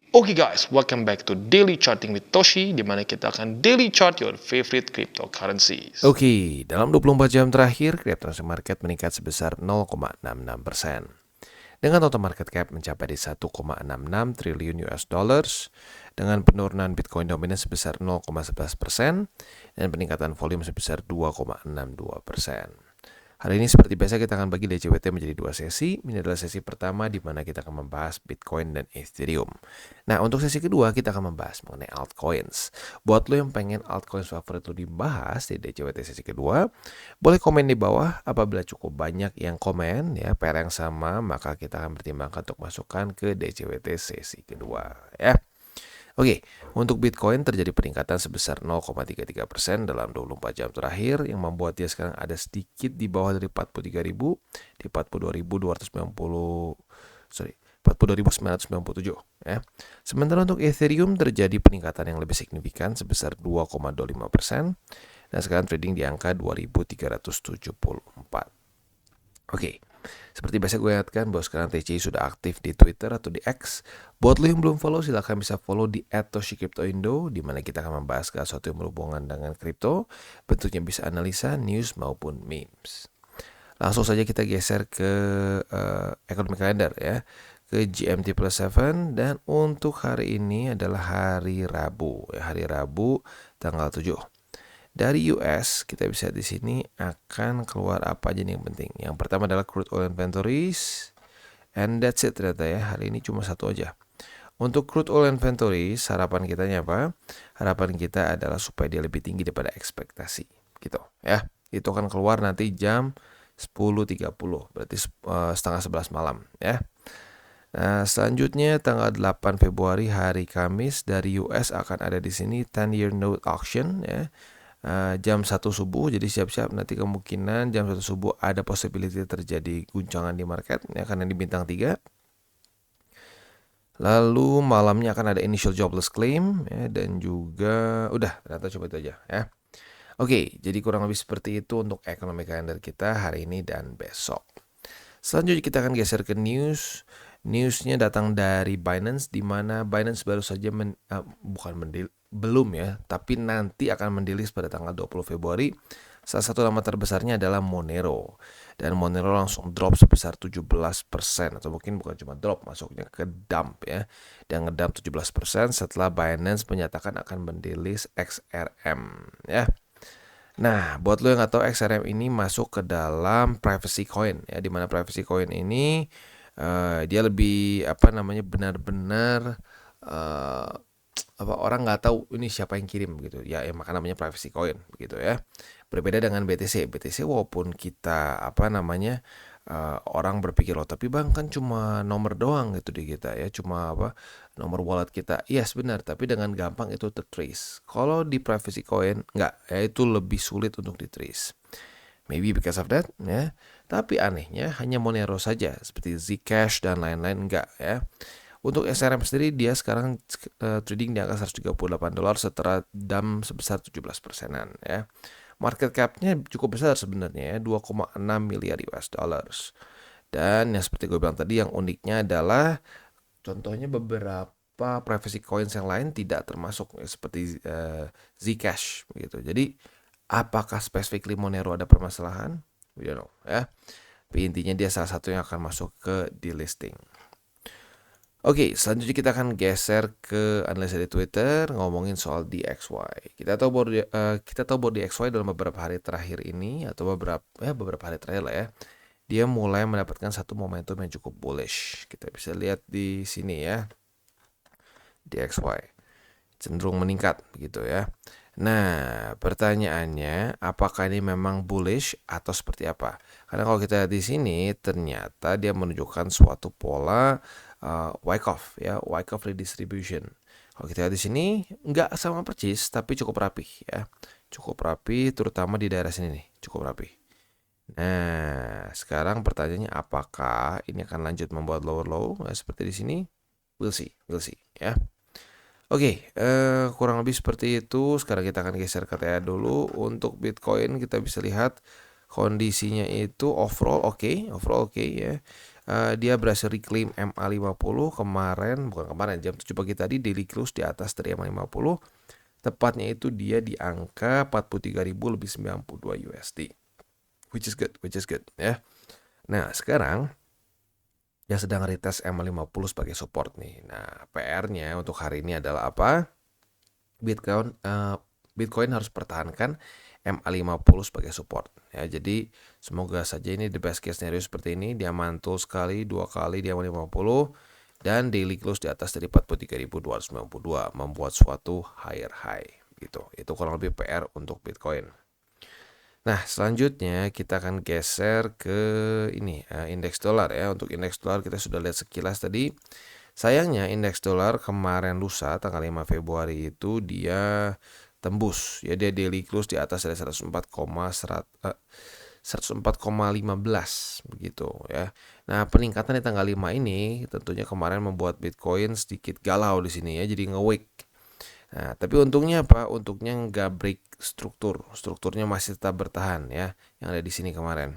Oke guys, welcome back to Daily Charting with Toshi, di mana kita akan daily chart your favorite cryptocurrencies. Oke, dalam 24 jam terakhir, cryptocurrency market meningkat sebesar 0,66%. Dengan total market cap mencapai di 1,66 triliun US dollars, dengan penurunan Bitcoin dominan sebesar 0,11% dan peningkatan volume sebesar 2,62%. Hari ini seperti biasa kita akan bagi DCWT menjadi dua sesi. Ini adalah sesi pertama di mana kita akan membahas Bitcoin dan Ethereum. Nah, untuk sesi kedua kita akan membahas mengenai altcoins. Buat lo yang pengen altcoins favorit lo dibahas di DCWT sesi kedua, boleh komen di bawah. Apabila cukup banyak yang komen ya pair yang sama, maka kita akan pertimbangkan untuk masukkan ke DCWT sesi kedua ya. Oke, untuk Bitcoin terjadi peningkatan sebesar 0,33% dalam 24 jam terakhir yang membuat dia sekarang ada sedikit di bawah dari 43.000 di 42.997 ya. Sementara untuk Ethereum terjadi peningkatan yang lebih signifikan sebesar 2,25% dan sekarang trading di angka 2.374. Oke, seperti biasa gue ingatkan bahwa sekarang TCI sudah aktif di Twitter atau di X. Buat lo yang belum follow, silahkan bisa follow di @toshicryptoindo, di mana kita akan membahas sesuatu yang berhubungan dengan kripto. Bentuknya bisa analisa, news, maupun memes. Langsung saja kita geser ke economic calendar ya, ke GMT plus 7, dan untuk hari ini adalah hari Rabu. Ya, hari Rabu tanggal 7. Dari US kita bisa di sini akan keluar apa aja nih yang penting. Yang pertama adalah crude oil inventories, and that's it ternyata ya. Hari ini cuma satu aja. Untuk crude oil inventories, harapan kita apa? Harapan kita adalah supaya dia lebih tinggi daripada ekspektasi, gitu ya. Itu akan keluar nanti jam 10.30, berarti setengah 11 malam ya. Nah, selanjutnya tanggal 8 Februari hari Kamis dari US akan ada di sini 10-year note auction ya. Jam 1 subuh, jadi siap-siap nanti kemungkinan jam 1 subuh ada possibility terjadi guncangan di market ya, karena di bintang 3. Lalu malamnya akan ada initial jobless claim ya, dan juga udah ternyata coba itu aja ya. Oke, jadi kurang lebih seperti itu untuk ekonomi kalender kita hari ini dan besok. Selanjutnya kita akan geser ke news. Newsnya datang dari Binance, di mana Binance baru saja belum ya, tapi nanti akan mendilis pada tanggal 20 Februari. Salah satu nama terbesarnya adalah Monero. Dan Monero langsung drop sebesar 17%, atau mungkin bukan cuma drop, masuknya ke dump ya. Dan ngedump 17% setelah Binance menyatakan akan mendilis XRM ya. Nah, buat lo yang nggak tahu, XRM ini masuk ke dalam privacy coin ya, di mana privacy coin ini dia lebih benar-benar orang nggak tahu ini siapa yang kirim gitu ya, maka namanya privacy coin gitu ya. Berbeda dengan BTC walaupun kita orang berpikir tapi bang kan cuma nomor doang gitu di kita ya, cuma nomor wallet kita. Iya benar, tapi dengan gampang itu tertrace. Kalau di privacy coin nggak ya, itu lebih sulit untuk ditrace. Maybe because of that ya. Tapi anehnya hanya Monero saja, seperti Zcash dan lain-lain enggak ya. Untuk SRM sendiri dia sekarang trading di angka $138 setelah dump sebesar 17%-an ya. Market cap-nya cukup besar sebenarnya ya, 2,6 miliar US dollars. Dan yang seperti gue bilang tadi, yang uniknya adalah contohnya beberapa privacy coins yang lain tidak termasuk ya, seperti Zcash gitu. Jadi apakah specifically Monero ada permasalahan? We don't know ya. Tapi intinya dia salah satu yang akan masuk ke delisting. Oke, selanjutnya kita akan geser ke analisa di Twitter ngomongin soal DXY. Kita tahu bahwa DXY dalam beberapa hari terakhir ini, atau beberapa hari terakhir lah ya, dia mulai mendapatkan satu momentum yang cukup bullish. Kita bisa lihat di sini ya, DXY cenderung meningkat gitu ya. Nah, pertanyaannya apakah ini memang bullish atau seperti apa? Karena kalau kita lihat di sini ternyata dia menunjukkan suatu pola Wyckoff ya, Wyckoff redistribution. Kalau kita lihat di sini nggak sama persis tapi cukup rapi ya. Cukup rapi terutama di daerah sini nih, cukup rapi. Nah, sekarang pertanyaannya apakah ini akan lanjut membuat lower low seperti di sini? We'll see ya. Oke, kurang lebih seperti itu. Sekarang kita akan geser ke TA dulu. Untuk Bitcoin kita bisa lihat kondisinya itu overall oke ya. dia berhasil reclaim MA50 bukan kemarin, jam 7 pagi tadi daily close di atas dari MA50. Tepatnya itu dia di angka 43.092 USD. Which is good ya. Nah, sekarang dia sedang retest MA50 sebagai support nih. Nah, PR-nya untuk hari ini adalah apa? Bitcoin harus pertahankan MA50 sebagai support ya. Jadi semoga saja ini the best case scenario seperti ini, dia mantul sekali, 2 kali di MA50 dan daily close di atas dari 43.292 membuat suatu higher high gitu. Itu kurang lebih PR untuk Bitcoin. Nah, selanjutnya kita akan geser ke ini indeks dolar ya. Untuk indeks dolar kita sudah lihat sekilas tadi. Sayangnya indeks dolar kemarin lusa tanggal 5 Februari itu dia tembus ya, dia daily close di atas dari 104,15 begitu ya. Nah, peningkatan di tanggal 5 ini tentunya kemarin membuat Bitcoin sedikit galau di sini ya, jadi nge-wick. Nah, tapi untungnya apa? Untungnya nggak break strukturnya masih tetap bertahan ya, yang ada di sini kemarin.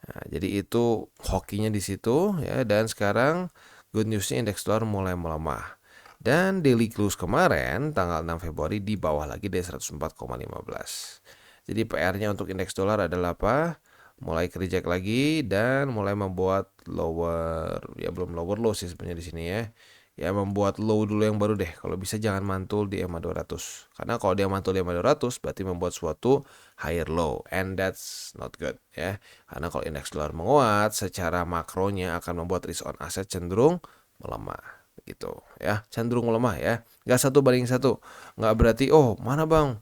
Nah, jadi itu hokinya di situ ya, dan sekarang good newsnya indeks dolar mulai melemah. Dan daily close kemarin tanggal 6 Februari di bawah lagi dari 104,15. Jadi PR-nya untuk indeks dolar adalah apa? Mulai reject lagi dan mulai membuat lower, ya belum lower low sih sebenarnya di sini ya. Ya membuat low dulu yang baru deh. Kalau bisa jangan mantul di EMA200. Karena kalau dia mantul di EMA200 berarti membuat suatu higher low, and that's not good ya. Karena kalau indeks dolar menguat, secara makronya akan membuat risk on asset cenderung melemah gitu ya, cenderung melemah ya, nggak 1:1, nggak berarti oh mana bang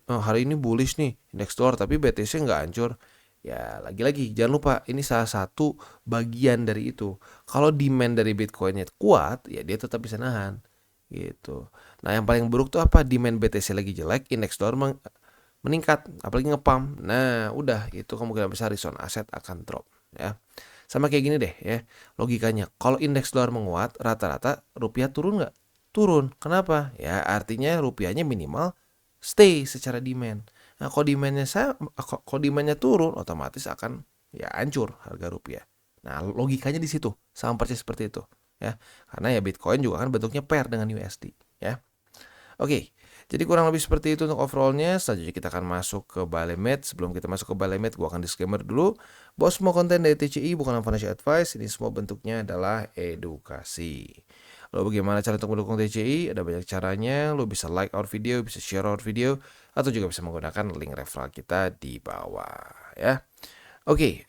hari ini bullish nih indeks dolar tapi BTC nggak hancur ya. Lagi-lagi jangan lupa ini salah satu bagian dari itu. Kalau demand dari Bitcoinnya kuat ya dia tetap bisa nahan gitu. Nah, yang paling buruk tuh apa? Demand BTC lagi jelek, indeks dolar meningkat, apalagi ngepump. Nah, udah itu kemungkinan besar risk on asset akan drop ya. Sama kayak gini deh ya, logikanya. Kalau indeks dolar menguat, rata-rata rupiah turun nggak? Turun. Kenapa? Ya artinya rupiahnya minimal stay secara demand. Nah, kalau demandnya turun, otomatis akan ya hancur harga rupiah. Nah, logikanya di situ, sama persis seperti itu ya. Karena ya Bitcoin juga kan bentuknya pair dengan USD ya. Oke. Jadi kurang lebih seperti itu untuk overallnya. Selanjutnya kita akan masuk ke buy limit. Sebelum kita masuk ke buy limit, gue akan disclaimer dulu bahwa semua konten dari TCI bukan financial advice. Ini semua bentuknya adalah edukasi. Lalu bagaimana cara untuk mendukung TCI? Ada banyak caranya. Lo bisa like our video, bisa share our video, atau juga bisa menggunakan link referral kita di bawah ya. Oke,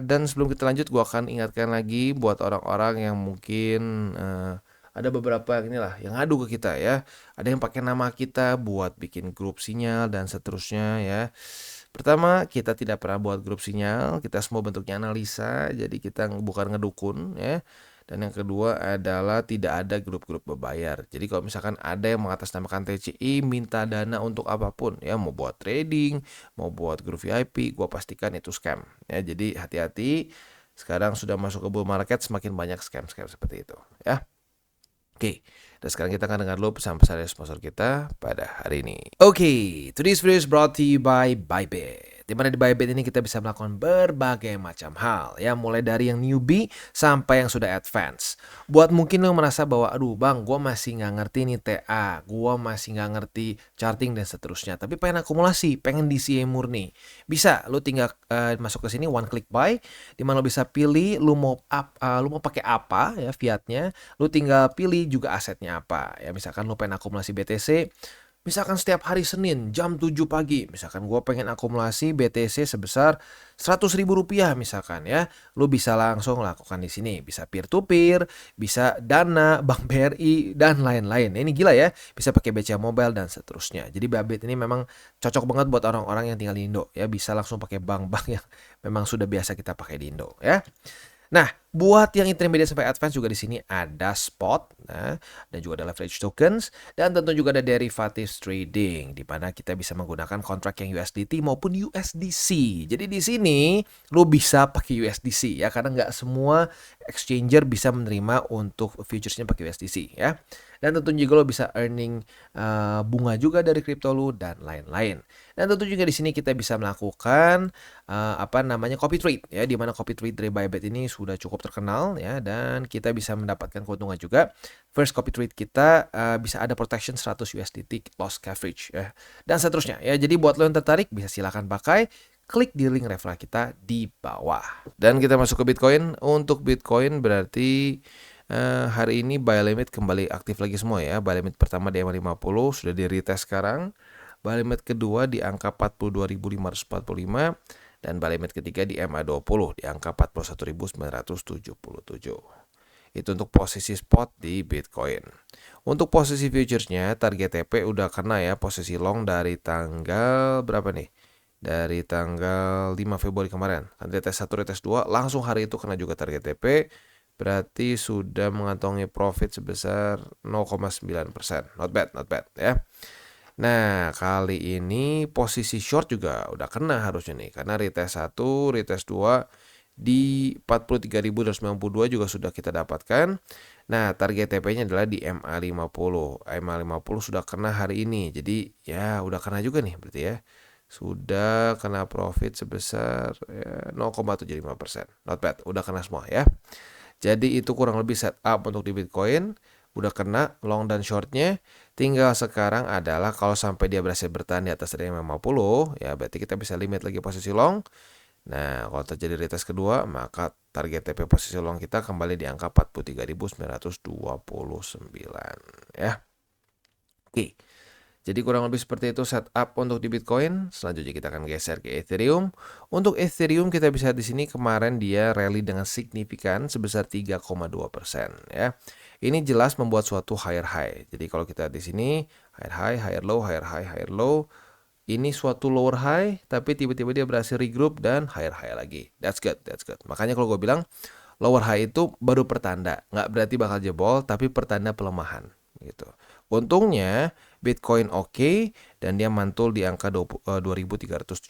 dan sebelum kita lanjut, gue akan ingatkan lagi buat orang-orang yang mungkin ada beberapa inilah yang ngadu ke kita ya. Ada yang pakai nama kita buat bikin grup sinyal dan seterusnya ya. Pertama, kita tidak pernah buat grup sinyal, kita semua bentuknya analisa, jadi kita bukan ngedukun ya. Dan yang kedua adalah tidak ada grup-grup berbayar. Jadi kalau misalkan ada yang mengatasnamakan TCI minta dana untuk apapun ya, mau buat trading, mau buat grup VIP, gua pastikan itu scam ya. Jadi hati-hati, sekarang sudah masuk ke bull market, semakin banyak scam-scam seperti itu ya. Oke, dan sekarang kita akan dengar dulu pesan-pesan dari sponsor kita pada hari ini. Oke, today's video is brought to you by Bybit. Dimana di Bybit ini kita bisa melakukan berbagai macam hal ya, mulai dari yang newbie sampai yang sudah advance. Buat mungkin lo merasa bahwa aduh bang, gue masih nggak ngerti nih TA, gue masih nggak ngerti charting dan seterusnya, tapi pengen akumulasi, pengen DCA murni, bisa lo tinggal masuk ke sini one click buy, dimana lo bisa pilih lo mau pakai apa ya fiatnya, lo tinggal pilih juga asetnya apa ya. Misalkan lo pengen akumulasi BTC, misalkan setiap hari Senin jam 7 pagi, misalkan gue pengen akumulasi BTC sebesar 100.000 rupiah misalkan ya, lu bisa langsung lakukan di sini. Bisa peer to peer, bisa Dana, Bank BRI dan lain-lain. Ini gila ya, bisa pakai BCA Mobile dan seterusnya. Jadi Bybit ini memang cocok banget buat orang-orang yang tinggal di Indo ya, bisa langsung pakai bank-bank yang memang sudah biasa kita pakai di Indo ya. Nah, buat yang intermediate sampai advance juga di sini ada spot, nah, dan juga ada leverage tokens, dan tentu juga ada derivatives trading, di mana kita bisa menggunakan kontrak yang USDT maupun USDC. Jadi di sini lo bisa pakai USDC ya, karena nggak semua exchanger bisa menerima untuk futuresnya pakai USDC ya. Dan tentu juga lo bisa earning bunga juga dari kripto lo dan lain-lain. Dan tentu juga di sini kita bisa melakukan copy trade ya, di mana copy trade dari Bybit ini sudah cukup cukup terkenal ya, dan kita bisa mendapatkan keuntungan juga. First copy trade kita bisa ada protection 100 USDT loss coverage ya, dan seterusnya ya. Jadi buat lo yang tertarik bisa silakan pakai, klik di link referral kita di bawah. Dan kita masuk ke Bitcoin. Untuk Bitcoin berarti hari ini buy limit kembali aktif lagi semua ya. Buy limit pertama di EMA 50 sudah di retest sekarang. Buy limit kedua di angka 42.545 dan buy limit ketiga di MA20 di angka 41.977. Itu untuk posisi spot di Bitcoin. Untuk posisi futuresnya target TP udah kena ya, posisi long dari tanggal berapa nih? Dari tanggal 5 Februari kemarin. Kan retest 1, retest 2 langsung hari itu kena juga target TP. Berarti sudah mengantongi profit sebesar 0,9%. Not bad ya. Nah, kali ini posisi short juga udah kena harusnya nih. Karena retest 1, retest 2 di 43.292 juga sudah kita dapatkan. Nah, target TP-nya adalah di MA50. MA50 sudah kena hari ini. Jadi, ya udah kena juga nih berarti ya. Sudah kena profit sebesar ya, 0,75%. Not bad, udah kena semua ya. Jadi itu kurang lebih setup untuk di Bitcoin. Udah kena long dan shortnya. Tinggal sekarang adalah kalau sampai dia berhasil bertahan di atas dari 50, ya berarti kita bisa limit lagi posisi long. Nah, kalau terjadi retest kedua, maka target TP posisi long kita kembali di angka 43.929 ya. Oke. Jadi kurang lebih seperti itu setup untuk di Bitcoin. Selanjutnya kita akan geser ke Ethereum. Untuk Ethereum kita bisa di sini kemarin dia rally dengan signifikan sebesar 3,2% ya. Ini jelas membuat suatu higher high. Jadi kalau kita di sini higher high, higher low, higher high, higher low. Ini suatu lower high tapi tiba-tiba dia berhasil regroup dan higher high lagi. That's good. Makanya kalau gue bilang lower high itu baru pertanda, nggak berarti bakal jebol tapi pertanda pelemahan gitu. Untungnya Bitcoin oke, dan dia mantul di angka 2.317.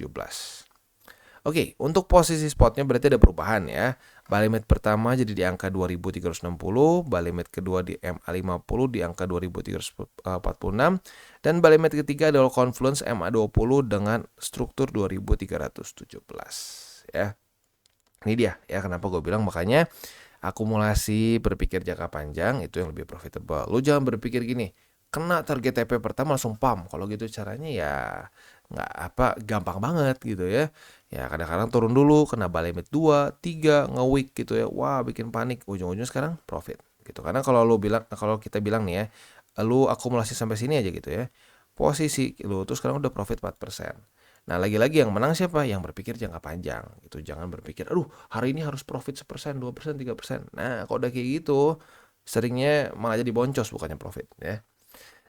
Oke, untuk posisi spotnya berarti ada perubahan ya. Buy limit pertama jadi di angka 2.360, buy limit kedua di MA50 di angka 2.346, dan buy limit ketiga adalah Confluence MA20 dengan struktur 2.317 ya. Ini dia ya kenapa gue bilang makanya akumulasi berpikir jangka panjang itu yang lebih profitable. Lu jangan berpikir gini, kena target TP pertama langsung pump. Kalau gitu caranya ya gampang banget gitu ya. Ya kadang-kadang turun dulu, kena buy limit 2, 3, nge-weak gitu ya. Wah, bikin panik. Ujung-ujungnya sekarang profit gitu. Karena kalau kita bilang nih ya, lu akumulasi sampai sini aja gitu ya. Posisi lu tuh sekarang udah profit 4%. Nah, lagi-lagi yang menang siapa? Yang berpikir jangka panjang gitu. Jangan berpikir, aduh hari ini harus profit 1%, 2%, 3%. Nah, kalau udah kayak gitu, seringnya malah jadi boncos bukannya profit ya.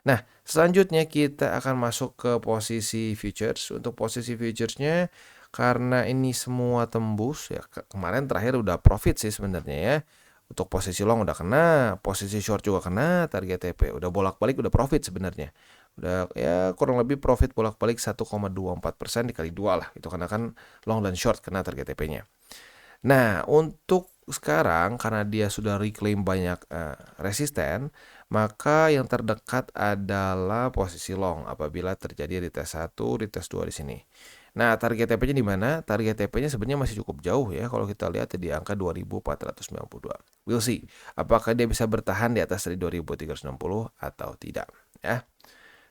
Nah, selanjutnya kita akan masuk ke posisi futures. Untuk posisi futuresnya, karena ini semua tembus ya, kemarin terakhir udah profit sih sebenarnya ya. Untuk posisi long udah kena, posisi short juga kena, target TP udah bolak-balik udah profit sebenarnya. Udah ya kurang lebih profit bolak-balik 1,24% dikali 2 lah. Itu karena kan long dan short kena target TP-nya. Nah, untuk sekarang karena dia sudah reclaim banyak resisten, maka yang terdekat adalah posisi long apabila terjadi retest 1, retest 2 di sini. Nah, target TP-nya di mana? Target TP-nya sebenarnya masih cukup jauh ya kalau kita lihat di angka 2.492. We'll see apakah dia bisa bertahan di atas dari 2.360 atau tidak ya.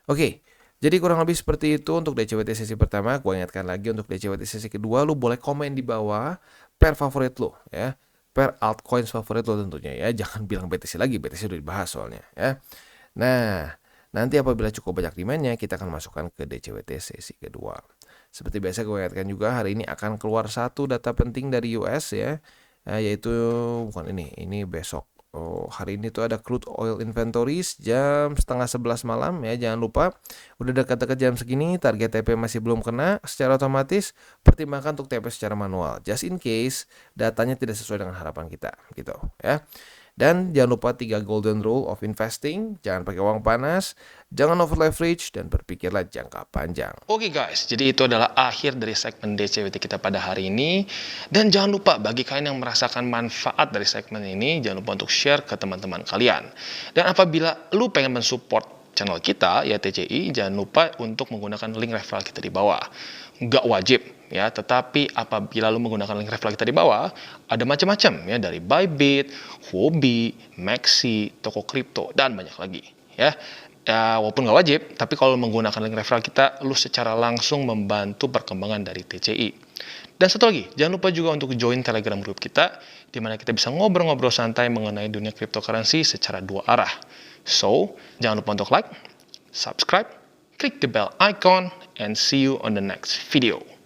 Oke. Jadi kurang lebih seperti itu untuk DCWT sesi pertama. Gue ingatkan lagi untuk DCWT sesi kedua, lu boleh komen di bawah per favorit lu ya. Per altcoins favorit lu tentunya ya. Jangan bilang BTC lagi, BTC udah dibahas soalnya ya. Nah, nanti apabila cukup banyak demand-nya, kita akan masukkan ke DCWT sesi kedua. Seperti biasa gue ingatkan juga hari ini akan keluar satu data penting dari US ya. Yaitu bukan ini besok. Oh, hari ini tuh ada crude oil inventories jam 10:30 malam ya. Jangan lupa udah dekat-dekat jam segini target TP masih belum kena secara otomatis, pertimbangkan untuk TP secara manual just in case datanya tidak sesuai dengan harapan kita gitu ya. Dan jangan lupa 3 golden rule of investing, jangan pakai uang panas, jangan over leverage, dan berpikirlah jangka panjang. Oke guys, jadi itu adalah akhir dari segmen DCWT kita pada hari ini. Dan jangan lupa bagi kalian yang merasakan manfaat dari segmen ini, jangan lupa untuk share ke teman-teman kalian. Dan apabila lu pengen mensupport channel kita, ya TCI, jangan lupa untuk menggunakan link referral kita di bawah. Nggak wajib, ya, tetapi apabila lu menggunakan link referral kita di bawah, ada macam-macam ya, dari Bybit, Huobi, Maxi, toko kripto, dan banyak lagi ya. Ya, walaupun nggak wajib, tapi kalau menggunakan link referral kita, lu secara langsung membantu perkembangan dari TCI. Dan satu lagi, jangan lupa juga untuk join Telegram group kita, di mana kita bisa ngobrol-ngobrol santai mengenai dunia cryptocurrency secara dua arah. So, jangan lupa untuk like, subscribe, click the bell icon, and see you on the next video.